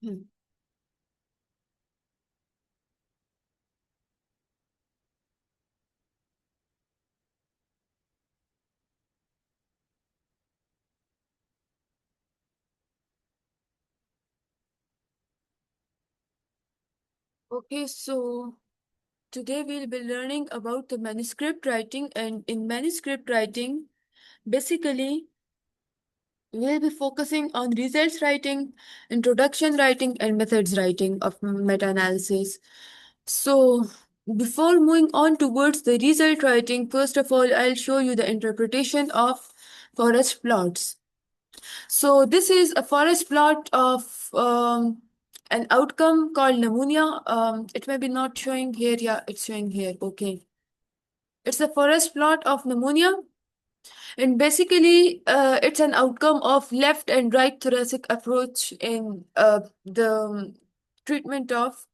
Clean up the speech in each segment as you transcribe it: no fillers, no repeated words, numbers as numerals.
Hmm. Okay, so today we'll be learning about the manuscript writing, and in manuscript writing, basically, we'll be focusing on results writing, introduction writing, and methods writing of meta-analysis. So, before moving on towards the result writing, first of all, I'll show you the interpretation of forest plots. So this is a forest plot of an outcome called pneumonia. It may be not showing here. Yeah, it's showing here. Okay. It's a forest plot of pneumonia. And basically, it's an outcome of left and right thoracic approach in the treatment of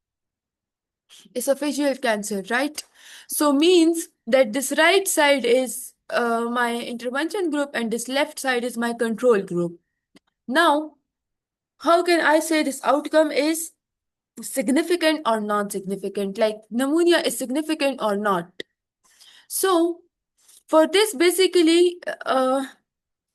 esophageal cancer, right? So means that this right side is my intervention group and this left side is my control group. Now, how can I say this outcome is significant or non-significant? Like pneumonia is significant or not? So for this, basically,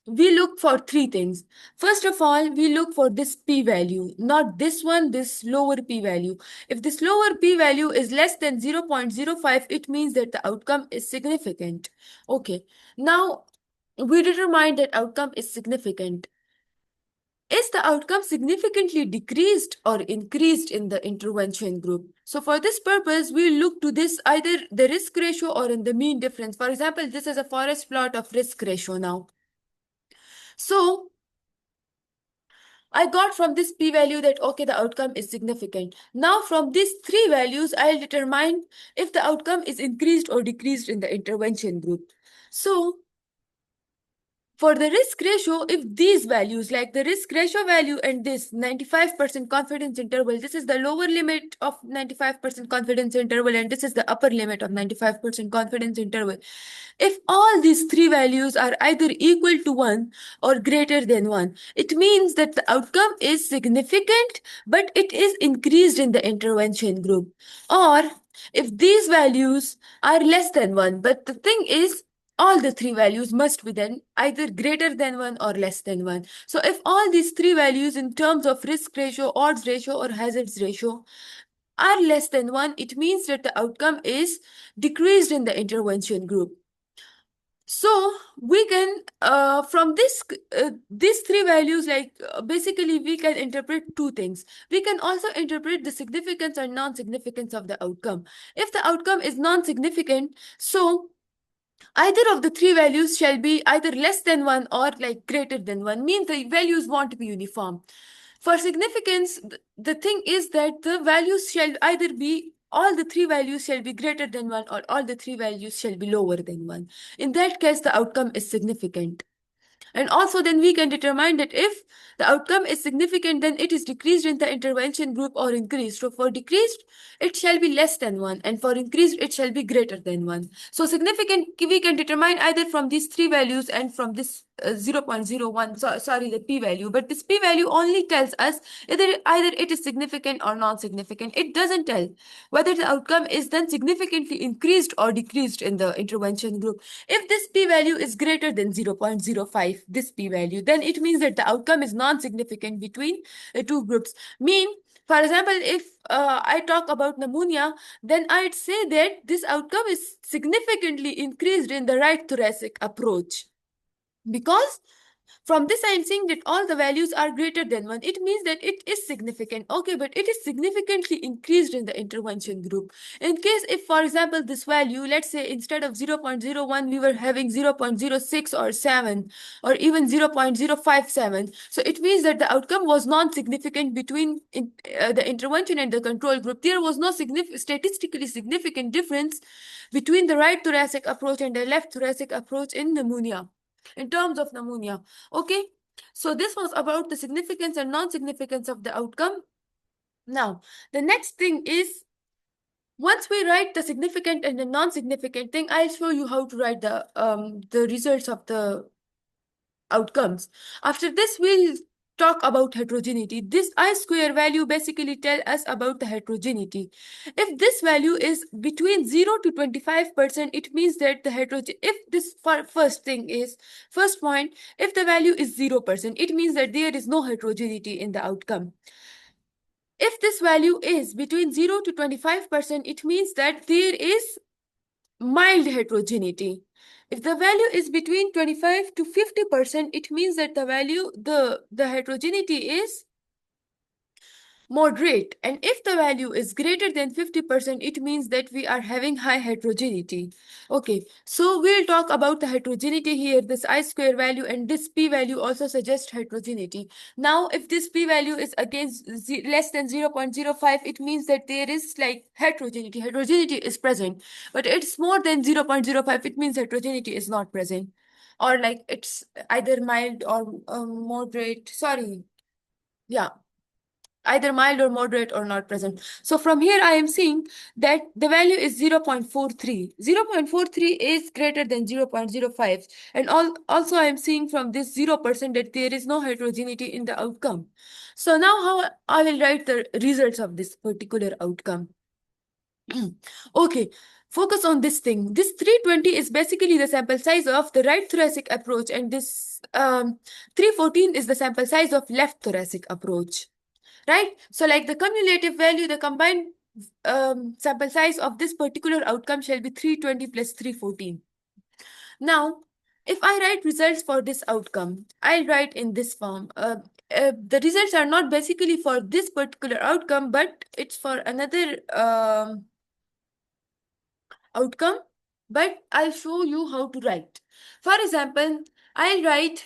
we look for three things. First of all, we look for this p-value, not this one, this lower p-value. If this lower p-value is less than 0.05, it means that the outcome is significant. Okay, now we determine that outcome is significant. Is the outcome significantly decreased or increased in the intervention group? So for this purpose, we look to this either the risk ratio or in the mean difference. For example, this is a forest plot of risk ratio now. So I got from this p-value that, okay, the outcome is significant. Now from these three values, I'll determine if the outcome is increased or decreased in the intervention group. So for the risk ratio, if these values, like the risk ratio value and this 95% confidence interval, this is the lower limit of 95% confidence interval, and this is the upper limit of 95% confidence interval. If all these three values are either equal to 1 or greater than 1, it means that the outcome is significant, but it is increased in the intervention group. Or if these values are less than 1, but the thing is, all the three values must be then either greater than 1 or less than 1. So if all these three values in terms of risk ratio, odds ratio, or hazards ratio are less than 1, it means that the outcome is decreased in the intervention group. So we can from these three values, basically we can interpret two things. We can also interpret the significance or non-significance of the outcome. If the outcome is non-significant, so either of the three values shall be either less than 1 or like greater than 1, means the values won't be uniform. For significance, the thing is that the values shall either be all the three values shall be greater than 1 or all the three values shall be lower than 1. In that case, the outcome is significant. And also, then we can determine that if the outcome is significant, then it is decreased in the intervention group or increased. So, for decreased, it shall be less than 1, and for increased, it shall be greater than 1. So, significant we can determine either from these three values and from this 0.01, sorry, the p value. But this p value only tells us either it is significant or non significant. It doesn't tell whether the outcome is then significantly increased or decreased in the intervention group. If this p-value is greater than 0.05, this p-value, then it means that the outcome is non-significant between the two groups. Mean, for example, if I talk about pneumonia, then I'd say that this outcome is significantly increased in the right thoracic approach. Because from this, I am saying that all the values are greater than 1. It means that it is significant. Okay, but it is significantly increased in the intervention group. In case if, for example, this value, let's say instead of 0.01, we were having 0.06 or 7 or even 0.057. So it means that the outcome was non-significant between the intervention and the control group. There was no statistically significant difference between the right thoracic approach and the left thoracic approach in pneumonia, in terms of pneumonia. Okay, so this was about the significance and non-significance of the outcome. Now, the next thing is, once we write the significant and the non-significant thing, I'll show you how to write the results of the outcomes. After this, we'll talk about heterogeneity. This I-square value basically tell us about the heterogeneity. If this value is between 0 to 25%, it means that the heterogeneity, if this first point, if the value is 0%, it means that there is no heterogeneity in the outcome. If this value is between 0 to 25%, it means that there is mild heterogeneity. If the value is between 25 to 50%, it means that the heterogeneity is moderate. And if the value is greater than 50%, it means that we are having high heterogeneity. Okay, so we'll talk about the heterogeneity here. This I-square value and this p-value also suggest heterogeneity. Now, if this p-value is against less than 0.05, it means that there is like heterogeneity. Heterogeneity is present, but it's more than 0.05, it means heterogeneity is not present. Or like it's either mild or moderate. Sorry. Yeah, either mild or moderate or not present. So from here, I am seeing that the value is 0.43. 0.43 is greater than 0.05. And also I am seeing from this 0% that there is no heterogeneity in the outcome. So now how I will write the results of this particular outcome. Okay, focus on this thing. This 320 is basically the sample size of the right thoracic approach, and this 314 is the sample size of left thoracic approach. Right? So like the cumulative value, the combined sample size of this particular outcome shall be 320 plus 314. Now, if I write results for this outcome, I'll write in this form. The results are not basically for this particular outcome, but it's for another outcome, but I'll show you how to write. For example, I'll write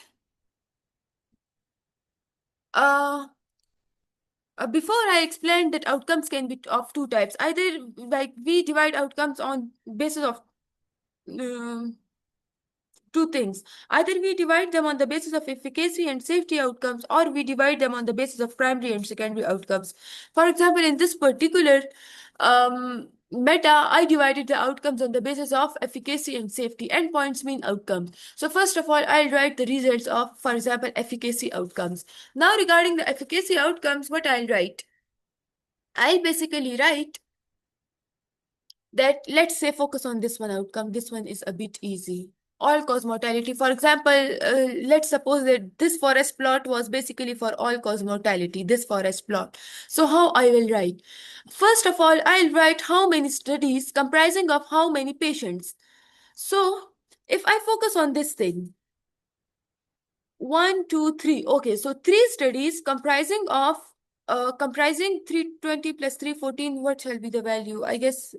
before I explained that outcomes can be of two types. Either like we divide outcomes on basis of two things. Either we divide them on the basis of efficacy and safety outcomes, or we divide them on the basis of primary and secondary outcomes. For example, in this particular meta, I divided the outcomes on the basis of efficacy and safety. Endpoints mean outcomes. So first of all, I'll write the results of, for example, efficacy outcomes. Now regarding the efficacy outcomes, what I'll write? I'll basically write that, let's say, focus on this one outcome. This one is a bit easy. All-cause mortality. For example, let's suppose that this forest plot was basically for all-cause mortality, this forest plot. So how I will write? First of all, I'll write how many studies comprising of how many patients. So if I focus on this thing, 1, 2, 3. Okay, so 3 studies comprising 320 plus 314. What shall be the value? I guess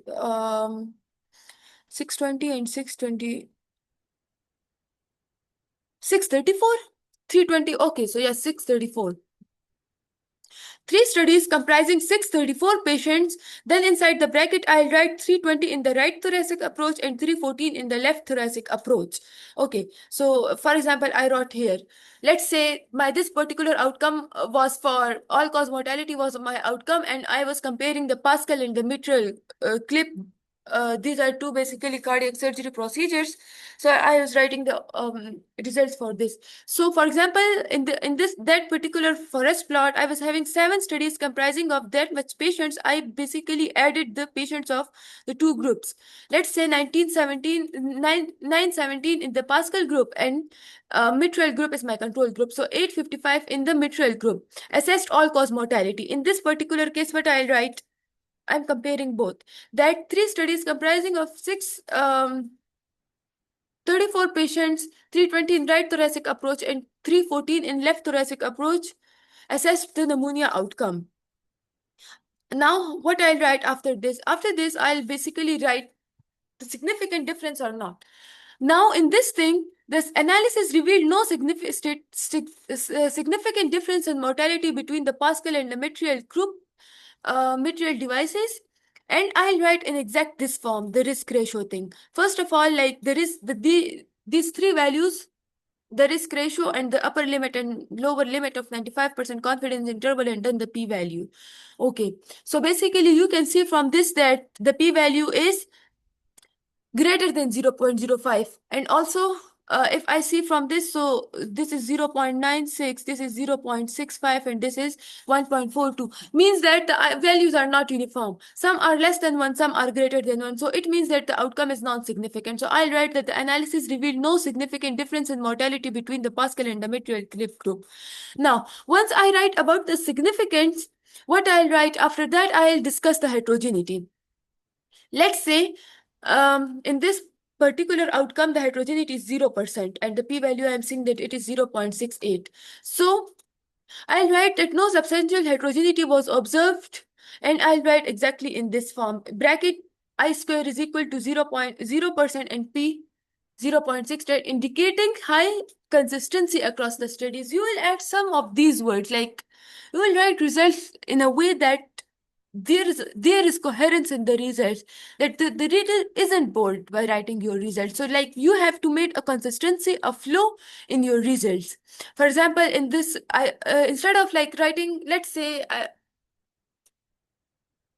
620 and 620. 634? 320. Okay, so yeah, 634. 3 studies comprising 634 patients. Then inside the bracket, I'll write 320 in the right thoracic approach and 314 in the left thoracic approach. Okay, so for example, I wrote here, let's say this particular outcome was for all-cause mortality was my outcome, and I was comparing the Pascal and the mitral clip. These are two basically cardiac surgery procedures. So I was writing the results for this. So for example, in that particular forest plot, I was having 7 studies comprising of that much patients. I basically added the patients of the two groups. Let's say 917 in the Pascal group, and mitral group is my control group. So 855 in the mitral group. Assessed all-cause mortality. In this particular case, what I'll write, I'm comparing both. That 3 studies comprising of 34 patients, 320 in right thoracic approach and 314 in left thoracic approach, assessed the pneumonia outcome. Now, what I'll write after this? After this, I'll basically write the significant difference or not. Now, in this thing, this analysis revealed no significant difference in mortality between the Pascal and the mitral group, mitral devices. And I'll write in exact this form, the risk ratio thing. First of all, like there is these 3 values, the risk ratio and the upper limit and lower limit of 95% confidence interval, and then the p-value. Okay, so basically you can see from this that the p-value is greater than 0.05, and also if I see from this, so this is 0.96, this is 0.65, and this is 1.42, means that the values are not uniform. Some are less than 1, some are greater than 1. So it means that the outcome is non-significant. So I'll write that the analysis revealed no significant difference in mortality between the Pascal and the Midfield group. Now, once I write about the significance, what I'll write after that, I'll discuss the heterogeneity. Let's say in this particular outcome, the heterogeneity is 0%, and the p-value I'm seeing that it is 0.68. So I'll write that no substantial heterogeneity was observed, and I'll write exactly in this form. Bracket I square is equal to 0.0% and p 0.6, indicating high consistency across the studies. You will add some of these words, like you will write results in a way that there is coherence in the results, that the reader isn't bored by writing your results. So like you have to make a consistency, a flow in your results. For example, in this I instead of like writing, let's say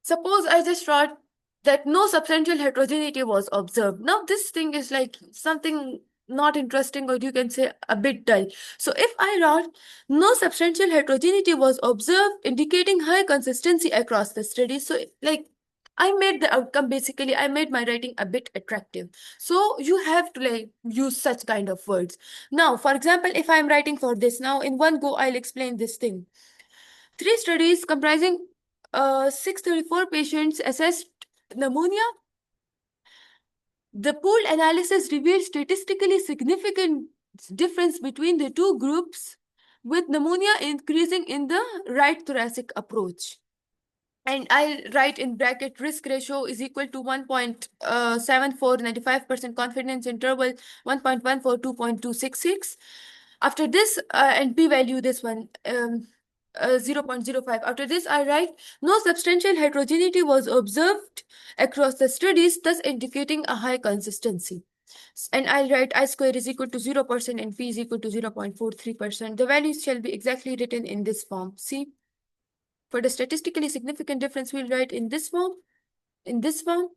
suppose I just wrote that no substantial heterogeneity was observed. Now, this thing is like something not interesting, or you can say a bit dull. So, if I wrote no substantial heterogeneity was observed, indicating high consistency across the study, so like I made the outcome, basically, I made my writing a bit attractive. So, you have to like use such kind of words. Now, for example, if I'm writing for this, now in one go, I'll explain this thing. 3 studies comprising 634 patients assessed pneumonia. The pooled analysis revealed statistically significant difference between the two groups, with pneumonia increasing in the right thoracic approach. And I'll write in bracket risk ratio is equal to 1.74, 95% confidence interval, 1.14, 2.266. After this, and p-value, this one, 0.05. After this, I write no substantial heterogeneity was observed across the studies, thus indicating a high consistency. And I'll write I square is equal to 0% and p is equal to 0.43%. The values shall be exactly written in this form. See? For the statistically significant difference, we'll write in this form. In this form,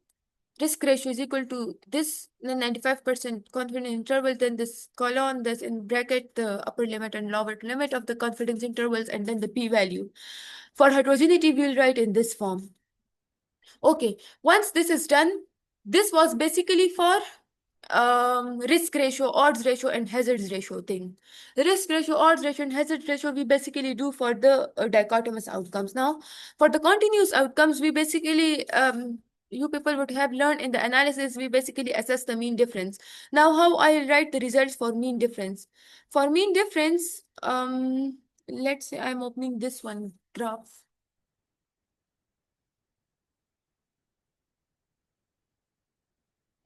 risk ratio is equal to this, then 95% confidence interval, then this colon, this in bracket, the upper limit and lower limit of the confidence intervals, and then the p-value. For heterogeneity, we'll write in this form. Okay, once this is done, this was basically for risk ratio, odds ratio, and hazards ratio thing. The risk ratio, odds ratio, and hazard ratio we basically do for the dichotomous outcomes. Now, for the continuous outcomes, we basically you people would have learned in the analysis, we basically assess the mean difference. Now, how I write the results for mean difference? For mean difference, let's say I'm opening this one graph.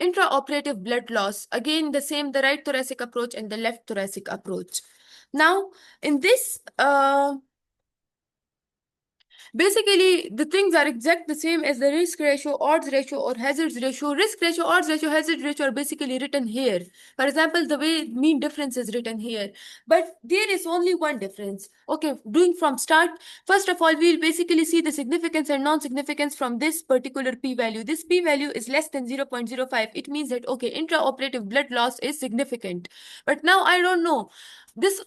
Intraoperative blood loss, again the same, the right thoracic approach and the left thoracic approach. Now, in this, basically, the things are exact the same as the risk ratio, odds ratio, or hazards ratio. Risk ratio, odds ratio, hazard ratio are basically written here. For example, the way mean difference is written here. But there is only one difference. Okay, doing from start, first of all, we'll basically see the significance and non-significance from this particular p-value. This p-value is less than 0.05. It means that, okay, intraoperative blood loss is significant. But now I don't know. This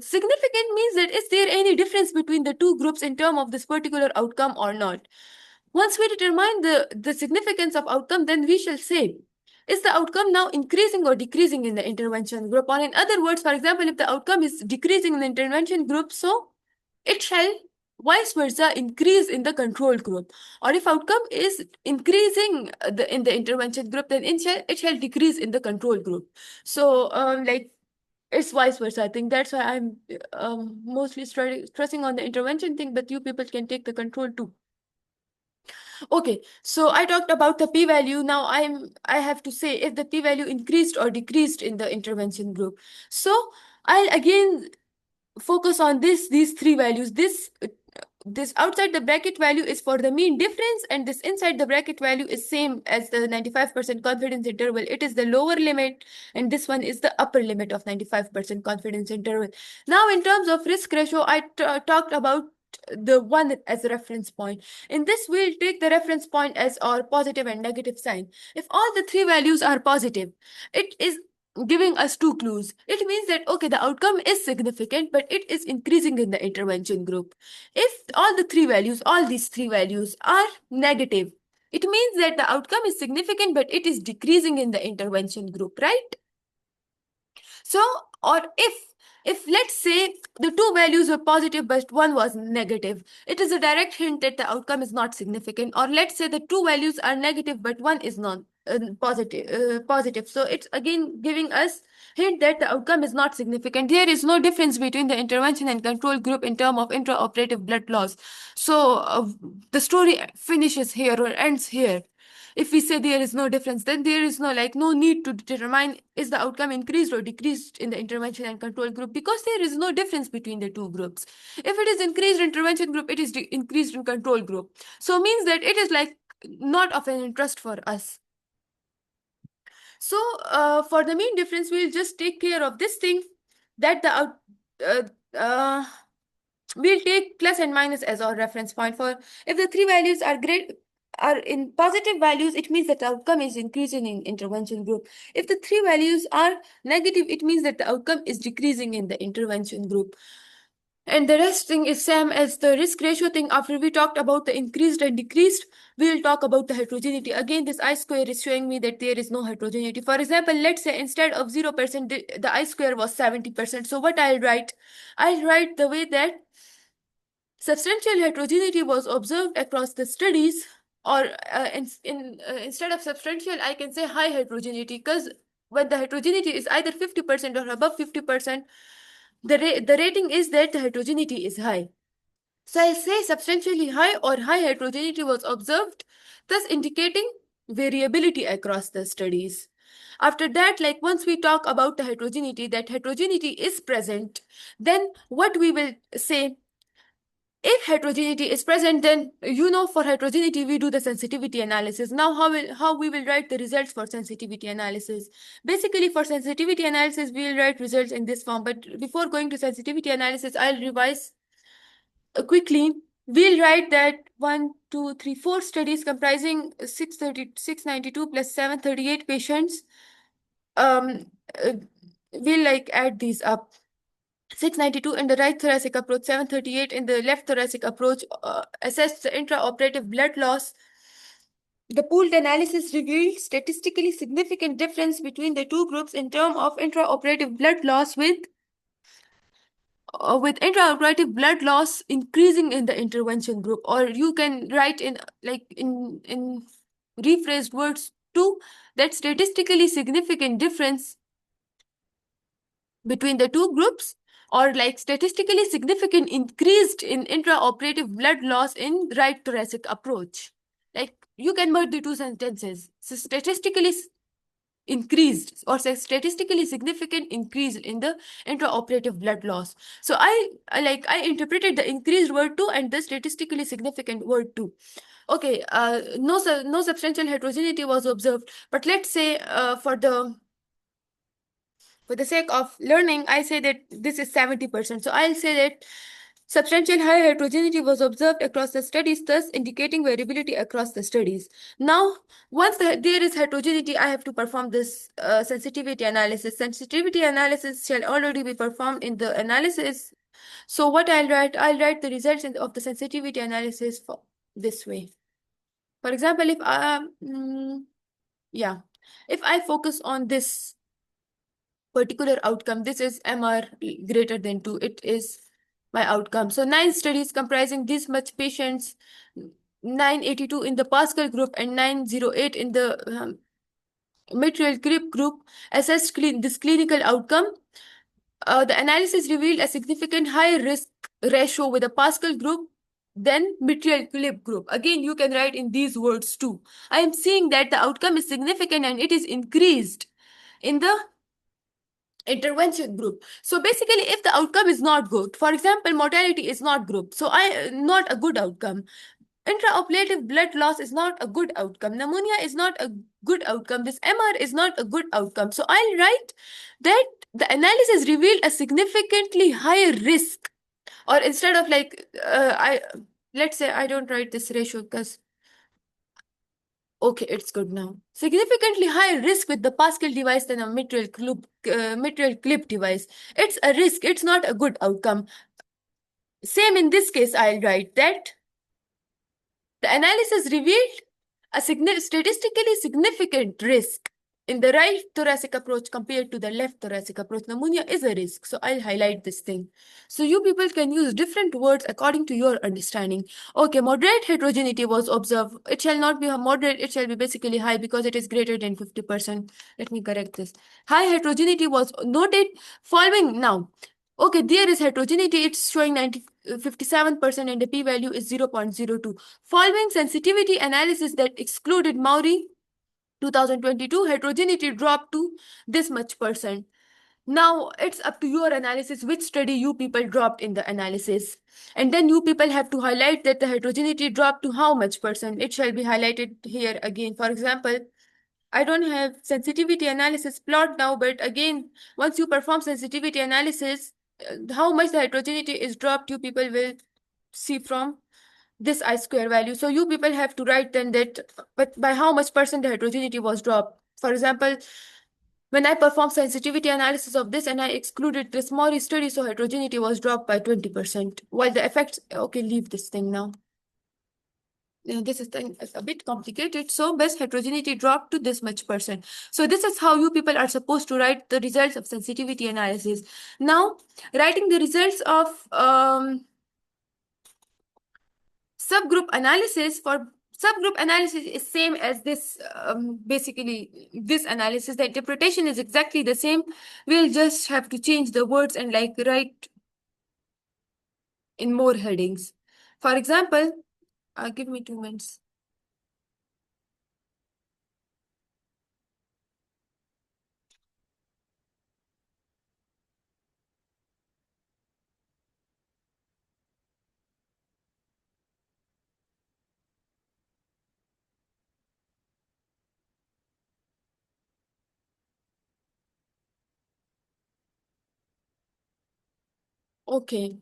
significant means that is there any difference between the two groups in terms of this particular outcome or not? Once we determine the significance of outcome, then we shall say, is the outcome now increasing or decreasing in the intervention group? Or in other words, for example, if the outcome is decreasing in the intervention group, so it shall vice versa increase in the control group. Or if outcome is increasing in the intervention group, then it shall decrease in the control group. So like it's vice versa. I think that's why I'm mostly stressing on the intervention thing, but you people can take the control too. Okay, so I talked about the p-value. Now I have to say if the p-value increased or decreased in the intervention group. So I'll again focus on these three values. This outside the bracket value is for the mean difference, and this inside the bracket value is same as the 95% confidence interval. It is the lower limit, and this one is the upper limit of 95% confidence interval. Now, in terms of risk ratio, I talked about the one as a reference point. In this, we'll take the reference point as our positive and negative sign. If all the three values are positive, it is giving us two clues. It means that, okay, the outcome is significant, but it is increasing in the intervention group. If all these three values are negative, it means that the outcome is significant, but it is decreasing in the intervention group, right? So, or if let's say the two values were positive but one was negative, it is a direct hint that the outcome is not significant. Or let's say the two values are negative but one is not positive. So it's again giving us hint that the outcome is not significant. There is no difference between the intervention and control group in terms of intraoperative blood loss. So the story finishes here or ends here. If we say there is no difference, then there is no need to determine is the outcome increased or decreased in the intervention and control group, because there is no difference between the two groups. If it is increased intervention group, it is increased in control group. So means that it is not of an interest for us. So for the mean difference, we'll just take care of this thing, that the uh, uh, we'll take plus and minus as our reference point. For if the three values are in positive values, it means that the outcome is increasing in intervention group. If the three values are negative, it means that the outcome is decreasing in the intervention group. And the rest thing is same as the risk ratio thing. After we talked about the increased and decreased, we will talk about the heterogeneity. Again, this I-square is showing me that there is no heterogeneity. For example, let's say instead of 0%, the I-square was 70%. So what I'll write? I'll write the way that substantial heterogeneity was observed across the studies, or instead of substantial, I can say high heterogeneity, because when the heterogeneity is either 50% or above 50%, the rating is that the heterogeneity is high. So I say substantially high or high heterogeneity was observed, thus indicating variability across the studies. After that, once we talk about the heterogeneity, that heterogeneity is present, then what we will say, if heterogeneity is present, then for heterogeneity we do the sensitivity analysis. Now how we will write the results for sensitivity analysis? Basically, for sensitivity analysis we will write results in this form, but before going to sensitivity analysis, I'll revise quickly. We'll write that 1, 2, 3, 4 studies comprising 692 plus 738 patients. Uh, we'll add these up. 692 in the right thoracic approach, 738 in the left thoracic approach, assessed the intraoperative blood loss. The pooled analysis revealed statistically significant difference between the two groups in terms of intraoperative blood loss, with intraoperative blood loss increasing in the intervention group. Or you can write in rephrased words too, that statistically significant difference between the two groups, or statistically significant increased in intraoperative blood loss in right thoracic approach. You can merge the two sentences. So statistically increased or statistically significant increase in the intraoperative blood loss. So I interpreted the increased word too and the statistically significant word too. Okay, no substantial heterogeneity was observed, but let's say for the sake of learning, I say that this is 70%. So I'll say that substantial high heterogeneity was observed across the studies, thus indicating variability across the studies. Now, once there is heterogeneity, I have to perform this sensitivity analysis. Sensitivity analysis shall already be performed in the analysis. So what I'll write the results of the sensitivity analysis for this way. For example, if I focus on this particular outcome, this is MR greater than 2, it is my outcome. So 9 studies comprising this much patients, 982 in the Pascal group and 908 in the Mitrial Crib group, assessed this clinical outcome. The analysis revealed a significant higher risk ratio with the Pascal group than Mitrial Crib group. Again, you can write in these words too. I am seeing that the outcome is significant and it is increased in the intervention group. So basically, if the outcome is not good, for example, mortality is not group, so not a good outcome. Intraoperative blood loss is not a good outcome. Pneumonia is not a good outcome. This MR is not a good outcome. So I'll write that the analysis revealed a significantly higher risk. Or instead of let's say I don't write this ratio because Okay, it's good now. Significantly higher risk with the Pascal device than a material clip device. It's a risk, it's not a good outcome. Same in this case, I'll write that the analysis revealed a statistically significant risk in the right thoracic approach compared to the left thoracic approach. Pneumonia is a risk, so I'll highlight this thing. So you people can use different words according to your understanding. Okay, moderate heterogeneity was observed. It shall not be a moderate, it shall be basically high because it is greater than 50%. Let me correct this. High heterogeneity was noted following now. Okay, there is heterogeneity, it's showing 57% and the p-value is 0.02. Following sensitivity analysis that excluded Maury 2022, heterogeneity dropped to this much percent. Now it's up to your analysis which study you people dropped in the analysis. And then you people have to highlight that the heterogeneity dropped to how much percent. It shall be highlighted here again. For example, I don't have sensitivity analysis plot now, but again, once you perform sensitivity analysis, how much the heterogeneity is dropped, you people will see from this I square value. So you people have to write then that, but by how much percent the heterogeneity was dropped. For example, when I performed sensitivity analysis of this and I excluded the small study, so heterogeneity was dropped by 20%. While the effects, okay, leave this thing now. This is a bit complicated. So best heterogeneity dropped to this much percent. So this is how you people are supposed to write the results of sensitivity analysis. Now, writing the results of subgroup analysis for subgroup analysis is same as this basically this analysis. The interpretation is exactly the same. We'll just have to change the words and like write in more headings. For example, give me 2 minutes. Okay.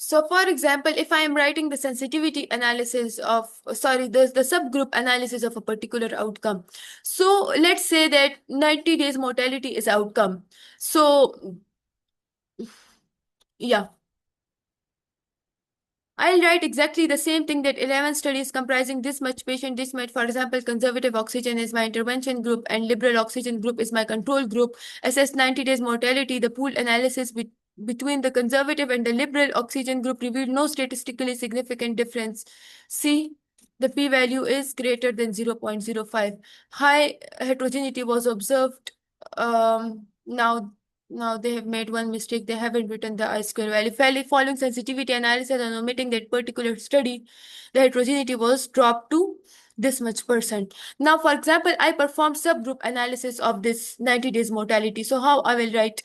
So for example, if I am writing the sensitivity analysis of, sorry, the subgroup analysis of a particular outcome. So let's say that 90 days mortality is outcome. So yeah, I'll write exactly the same thing that 11 studies comprising this much patient, this much, for example, conservative oxygen is my intervention group and liberal oxygen group is my control group. Assess 90 days mortality. The pooled analysis between the conservative and the liberal oxygen group revealed no statistically significant difference. See, the p-value is greater than 0.05. High heterogeneity was observed. Now they have made one mistake. They haven't written the I-square value. Following sensitivity analysis and omitting that particular study, the heterogeneity was dropped to this much percent. Now, for example, I performed subgroup analysis of this 90 days mortality. So how I will write?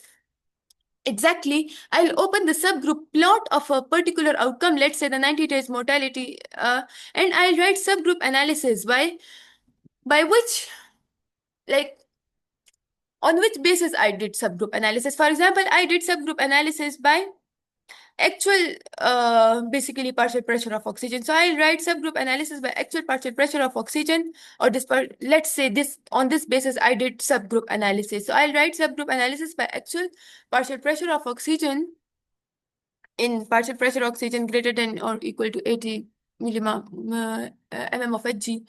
Exactly, I'll open the subgroup plot of a particular outcome, let's say the 90 days mortality, and I'll write subgroup analysis by which, like, on which basis I did subgroup analysis. For example, I did subgroup analysis by actual basically partial pressure of oxygen. So I'll write subgroup analysis by actual partial pressure of oxygen, or this part, let's say this on this basis I did subgroup analysis. So I'll write subgroup analysis by actual partial pressure of oxygen in partial pressure oxygen greater than or equal to 80 mm of Hg.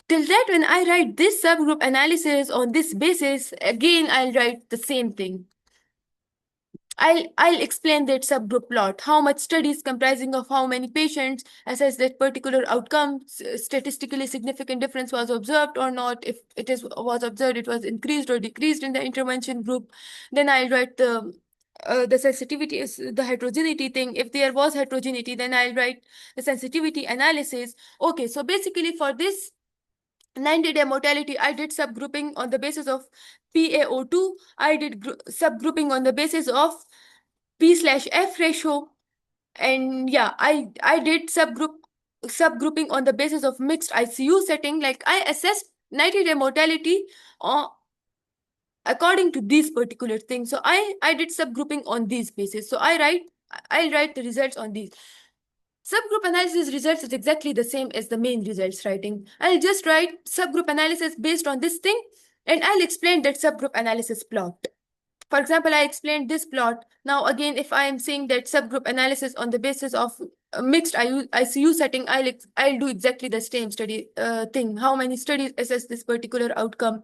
Till that, when I write this subgroup analysis on this basis, again I'll write the same thing. I'll explain that subgroup plot. How much studies comprising of how many patients assess that particular outcome, statistically significant difference was observed or not. If it was observed, it was increased or decreased in the intervention group. Then I'll write the sensitivity is the heterogeneity thing. If there was heterogeneity, then I'll write the sensitivity analysis. Okay, so basically for this 90-day mortality, I did subgrouping on the basis of PaO2. I did subgrouping on the basis of P/F ratio. And yeah, I did subgrouping on the basis of mixed ICU setting. Like I assessed 90-day mortality according to these particular things. So I did subgrouping on these basis. So I'll write the results on these. Subgroup analysis results is exactly the same as the main results writing. I'll just write subgroup analysis based on this thing, and I'll explain that subgroup analysis plot. For example, I explained this plot. Now, again, if I am saying that subgroup analysis on the basis of a mixed ICU setting, I'll do exactly the same study thing. How many studies assess this particular outcome?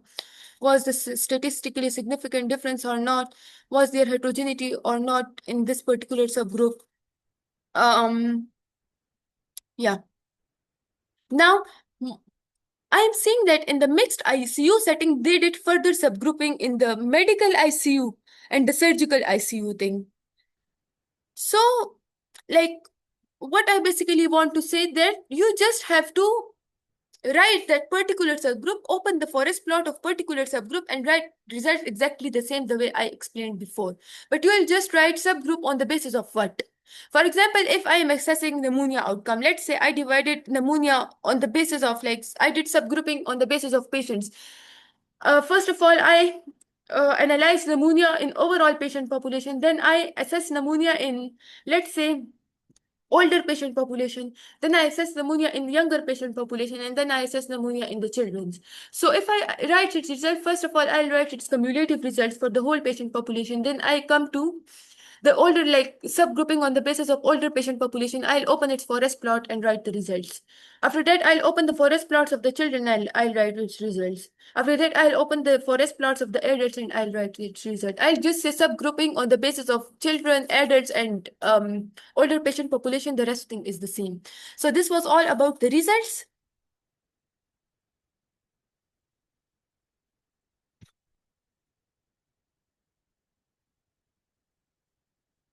Was this statistically significant difference or not? Was there heterogeneity or not in this particular subgroup? Um, yeah. Now, I am saying that in the mixed ICU setting, they did further subgrouping in the medical ICU and the surgical ICU thing. So, like, what I basically want to say that you just have to write that particular subgroup, open the forest plot of particular subgroup, and write results exactly the same the way I explained before. But you will just write subgroup on the basis of what? For example, if I am assessing pneumonia outcome, let's say I divided pneumonia on the basis of, like, I did subgrouping on the basis of patients. First of all, I analyze pneumonia in overall patient population. Then I assess pneumonia in, let's say, older patient population. Then I assess pneumonia in younger patient population, and then I assess pneumonia in the children's. So if I write its result, first of all, I'll write its cumulative results for the whole patient population. Then I come to the older, like, subgrouping on the basis of older patient population. I'll open its forest plot and write the results. After that, I'll open the forest plots of the children and I'll write its results. After that, I'll open the forest plots of the adults and I'll write its result. I'll just say subgrouping on the basis of children, adults, and older patient population. The rest thing is the same. So this was all about the results.